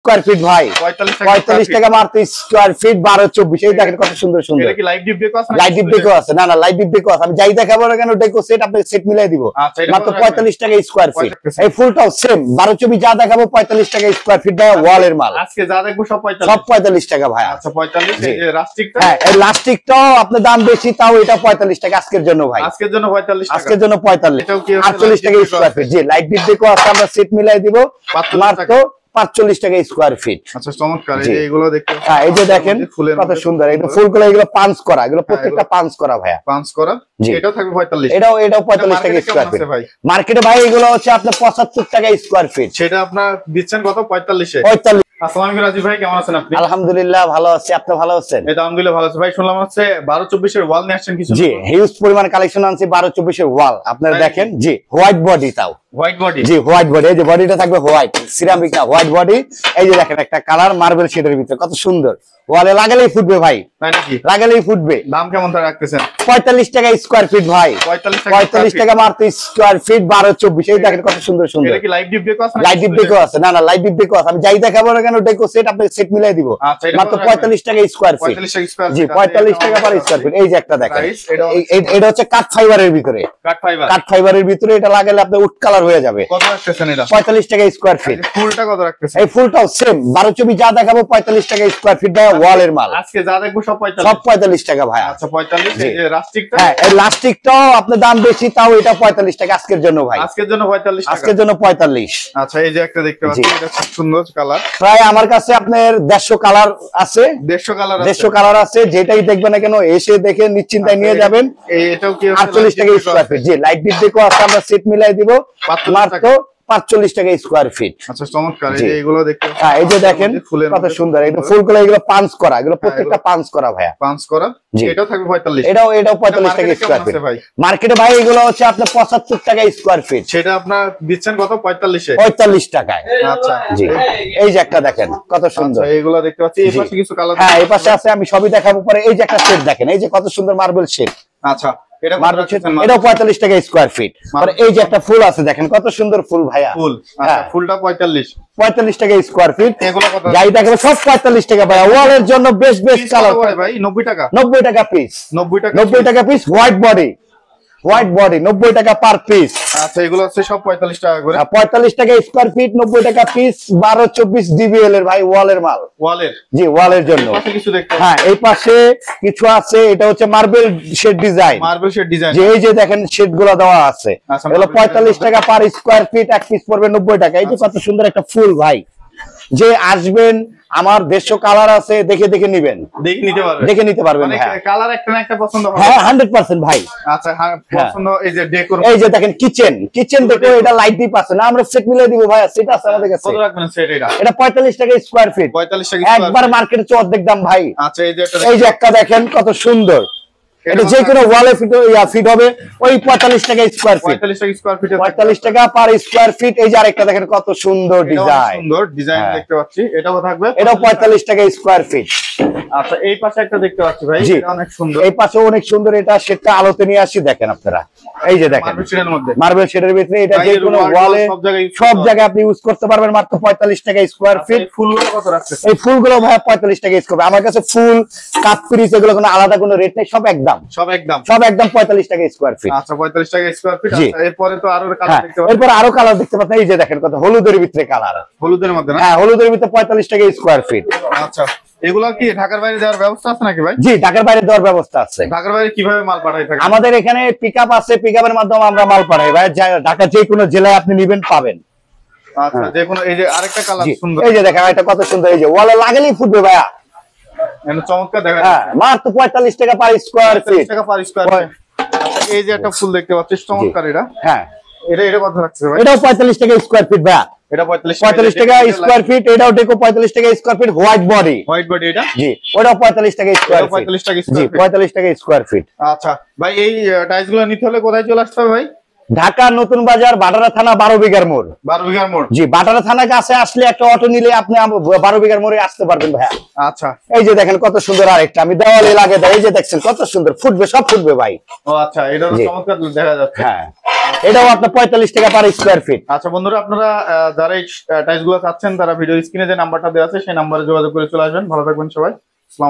Square feet ভাই 45 টাকা মাত্র স্কয়ার ফিট 12-24 এই দেখেন কত সুন্দর সুন্দর। এটা কি লাইভ ডিপ ডেকো আছে? লাইভ ডিপ ডেকো আছে, না না লাইভ ডিপ ডেকো আছে। আমি যাই দেখাবো না কেন ডেকো সেট আপনাকে সেট মিলাই দিব মাত্র 45 টাকা স্কয়ার ফিট। এই ফুলটাও সেম 12-24 যা দেখাবো 45 টাকা স্কয়ার ফিট ভাই, ওয়ালের মাল। আজকে যা দেখবো সব 45, সব 45 টাকা ভাই। আচ্ছা 45। এই যে লাস্টিকটা, হ্যাঁ এই লাস্টিকটাও আপনার দাম বেশি, তাও এটা 45 টাকা আজকের জন্য ভাই। আজকের জন্য 45 টাকা, আজকের জন্য 45। এটাও কি 48 টাকা স্কয়ার ফিট। জি লাইভ ডিপ ডেকো আছে, আমরা সেট মিলাই দিব মাত্র 45 টাকা স্কয়ার ফিট। আচ্ছা চমৎকার। এই যে এগুলো দেখতে, হ্যাঁ এই যে দেখেন কত সুন্দর, এই ফুলগুলো এগুলো পাঁচ করা, এগুলো প্রত্যেকটা পাঁচ করা ভাইয়া, পাঁচ করা। এটাও থাকবে 45, এটাও 45 টাকা স্কয়ার ফিট মার্কেটে ভাই। এগুলো হচ্ছে আপনার 75 টাকা স্কয়ার ফিট, সেটা আপনার দিচ্ছেন কত? 45 এ। 45। আসসালামু আলাইকুম রাজীব ভাই, কেমন আছেন আপনি? আলহামদুলিল্লাহ ভালো আছি, আপনি ভালো আছেন? এই তো আলহামদুলিল্লাহ ভালো আছি ভাই। শুনলাম হচ্ছে 12-24 এর ওয়াল নিয়ে আসছেন কিছু? জি হিউজ পরিমাণ কালেকশন আনছি 12-24 এর ওয়াল। আপনারা দেখেন, জি হোয়াইট বডি, তাও হোয়াইট বডি। জি হোয়াইট বডি, এই যে বডিটা থাকবে হোয়াইট, সিরামিক না হোয়াইট বডি। এই যে দেখেন একটা কালার মার্বেল শেডের ভিতরে কত সুন্দর, ওয়ালে লাগালেই ফুটবে ভাই, তাই নাকি? লাগালেই ফুটবে। দাম কেমন তা রাখতেছেন? 45 টাকা স্কয়ার ফিট ভাই, 45 টাকা মাত্র স্কয়ার ফিট 12-24 এই দেখেন কত সুন্দর সুন্দর। এটা কি লাইভ ডিপ ডেকো আছে? লাইভ ডিপ ডেকো আছে, না না লাইভ ডিপ ডেকো আছে। আমি যাই দেখাবো না কেন ডেকো সেট আপনাকে সেট মিলাই দিব মাত্র 45 টাকা স্কয়ার ফিট। জি 45 টাকা পার স্কয়ার ফিট। এই যে একটা দেখেন, এটা হচ্ছে কাঠ ফাইবারের ভিতরে, কাঠ ফাইবারের ভিতরে এটা লাগালে আপনার উড কালার হয়ে যাবে। কত রাখতেছেন এটা? 45 টাকা স্কয়ার ফিট। ফুলটা কত রাখতেছেন? এই ফুলটাও সেম 12-24 যা দেখাবো 45 টাকা স্কয়ার ফিট ভাই, ওয়ালের মাল। আজকে যা দেখবো সব 45, সব 45 টাকা ভাই। আচ্ছা 45। এই যে লাস্টিকটা, হ্যাঁ এই লাস্টিকটাও আপনার দাম বেশি, তাও এটা 45 টাকা আজকের জন্য ভাই। আজকের জন্য 45 টাকা, আজকের জন্য 45। আচ্ছা এই যে একটা দেখতে পাচ্ছি, এটা খুব সুন্দর কালার। প্রায় আমার কাছে আপনার 150 কালার আছে, 150 কালার আছে, 150 কালার আছে। যেটাই দেখবেন না কেন এসে দেখে নিশ্চিন্তায় নিয়ে যাবেন। এটাও কি 48 টাকা স্কয়ার ফিট। জি লাইট ডিপ ডেকো আছে, আমরা সেট মিলাই দিব মাত্র 45 টাকা স্কয়ার ফিট। আচ্ছা চমৎকার। এই যে এগুলো দেখতে, হ্যাঁ এই যে দেখেন কত সুন্দর, এই ফুলগুলো এগুলো পাঁচ করা, এগুলো প্রত্যেকটা পাঁচ করা ভাইয়া, পাঁচ করা। এটাও থাকবে 45, এটাও 45 টাকা স্কয়ার ফিট মার্কেটে ভাই। এগুলো হচ্ছে আপনার 75 টাকা স্কয়ার ফিট, সেটা আপনার দিচ্ছেন কত? 45 এ, 45 টাকায়। আচ্ছা জি এই যে একটা দেখেন কত সুন্দর। আচ্ছা এগুলো দেখতে পাচ্ছি, এই পাশে কিছু কালার, হ্যাঁ এই পাশে আছে, আমি সবই দেখাবো পরে। এই যে একটা শেড দেখেন, এই যে কত সুন্দর মার্বেল শেড। আচ্ছা এটাও 45 টাকা স্কয়ার ফিট। এই যে একটা ফুল আছে দেখেন কত সুন্দর ফুল ভাইয়া, ফুল। আচ্ছা ফুলটা 45 টাকা স্কয়ার ফিট। এগুলো কত? যাই দেখাবো সব 45 টাকা ভাইয়া, ওয়ালের জন্য বেস্ট বেস্ট কালার ভাই। 90 টাকা, 90 টাকা পিস, 90 টাকা piece. White body, white body 90 টাকা পার পিস। আচ্ছা এগুলো হচ্ছে সব 45 টাকা করে, 45 টাকা স্কয়ার ফিট, 90 টাকা পিস। 12-24 ডিবিএল এর ভাই, ওয়ালের মাল, ওয়ালের। জি ওয়ালের জন্য। কিছু দেখতে, হ্যাঁ এই পাশে কিছু আছে, এটা হচ্ছে marble shade design, marble shade design. যে এই যে দেখেন শেড গুলো দেওয়া আছে, এগুলো 45 টাকা পার স্কয়ার ফিট, এক পিস পড়বে 90 টাকা। এই যে কত সুন্দর একটা ফুল ভাই, যে আসবেন আমার 150 কালার আছে, দেখে দেখে নিবেন, দেখে নিতে পারবেন। হ্যাঁ কালার একটা না একটা পছন্দ হবে, হ্যাঁ 100% ভাই। আচ্ছা হ্যাঁ পছন্দ। এই যে ডেকোর, এই যে দেখেন কিচেন দেখো, এটা লাইট ডিপ আছে না, আমরা সেট মিলাই দিব ভাই, সেট আছে আমাদের কাছে। কত রাখবেন সেট? এটা 45 টাকা স্কয়ার ফিট, 45 টাকা একবার মার্কেটে অর্ধেক দাম ভাই। আচ্ছা এই যে একটা দেখেন কত সুন্দর, এটা যে কোনো ওয়ালে ফিট হবে ওই 45 টাকা স্কয়ার ফিট, 45 টাকা স্কয়ার ফিট, 45 টাকা পার স্কয়ার ফিট। এই যে আরেকটা দেখেন কত সুন্দর ডিজাইন, সুন্দর ডিজাইন দেখতে পাচ্ছি, এটাও থাকবে, এটাও 45 টাকা স্কয়ার ফিট। আচ্ছা এই পাশে একটা দেখতে পাচ্ছি ভাই, এটা অনেক সুন্দর, এই পাশে অনেক সুন্দর। এটা সেটটা আলোতে নিয়ে আসি, দেখেন আপনারা। এই যে দেখেন মার্বেল শেডের ভিতরে, এটা যে কোনো ওয়ালে সব জায়গায় আপনি ইউজ করতে পারবেন মাত্র 45 টাকা স্কয়ার ফিট। ফুলগুলো কত রাখতেছেন? এই ফুলগুলো ভাই 45 টাকা স্কয়ার। আমার কাছে ফুল কাপ পিস এগুলো কোনো আলাদা কোনো রেট নেই, সব একদম, সব একদম 45 টাকা স্কয়ার ফিট। আচ্ছা 45 টাকা স্কয়ার ফিট। আচ্ছা এরপরে তো আরো কালার দেখতে পাচ্ছেন, এরপর আরো কালার দেখতে পাচ্ছেন। এই যে দেখেন কত হলুদের ভিতরে কালার, হলুদের মধ্যে না? হ্যাঁ হলুদের ভিতরে 45 টাকা স্কয়ার ফিট। আচ্ছা এগুলা কি ঢাকার বাইরে দেওয়ার ব্যবস্থা আছে নাকি ভাই? জি ঢাকার বাইরে দেওয়ার ব্যবস্থা আছে। ঢাকার বাইরে কিভাবে মাল পাঠাই থাকে? আমাদের এখানে পিকআপ আছে, পিকআপের মাধ্যমে আমরা মাল পাঠাই ভাই। ঢাকা যে কোনো জেলায় আপনি নেবেন পাবেন। আচ্ছা যে কোনো, এই যে আরেকটা কালার সুন্দর, এই যে দেখেন এটা কত সুন্দর, এই যে ওয়ালে লাগালেই ফুটবে ভাইয়া, এনে চমৎকার দেখা যাচ্ছে। মাত্র 45 টাকা পার স্কয়ার ফিট, 45 টাকা পার স্কয়ার ফিট। আচ্ছা এই যে একটা ফুল দেখতে পাচ্ছিস চমৎকার, এটা হ্যাঁ এটা কত রাখছে ভাই? এটাও 45 টাকা স্কয়ার ফিট ভাইয়া, এটা 45 টাকা স্কয়ার ফিট। এটাও দেখো 45 টাকা স্কয়ার ফিট, হোয়াইট বডি, এটা জি ওটাও 45 টাকা স্কয়ার ফিট, 45 টাকা জি 45 টাকা স্কয়ার ফিট। আচ্ছা ভাই এই টাইলস গুলো নিতে হলে কোথায় চলে আসতে হবে ভাই? ঢাকা নতুন বাজার বাটারা থানা 12 বিঘার মোড়। 12 বিঘার মোড়। জি, বাটারা থানা কাছে আসলে একটা অটো নিলে আপনি 12 বিঘার মোড়ে আসতে পারবেন ভাইয়া। আচ্ছা, এই যে দেখেন কত সুন্দর আরেকটা আমি দেওয়ালে লাগে দেয়, এই যে দেখছেন কত সুন্দর ফুটবে, সব ফুটবে ভাই। ও আচ্ছা, এটাও চমৎকার দেখা যাচ্ছে। হ্যাঁ, এটাও আপনার 45 টাকা পার স্কয়ার ফিট। আচ্ছা বন্ধুরা, আপনারা যারা এই টাইলস গুলো চাচ্ছেন তারা ভিডিও স্ক্রিনে যে নাম্বারটা দেওয়া আছে সেই নাম্বারে যোগাযোগ করে চলে আসবেন। ভালো থাকবেন সবাই।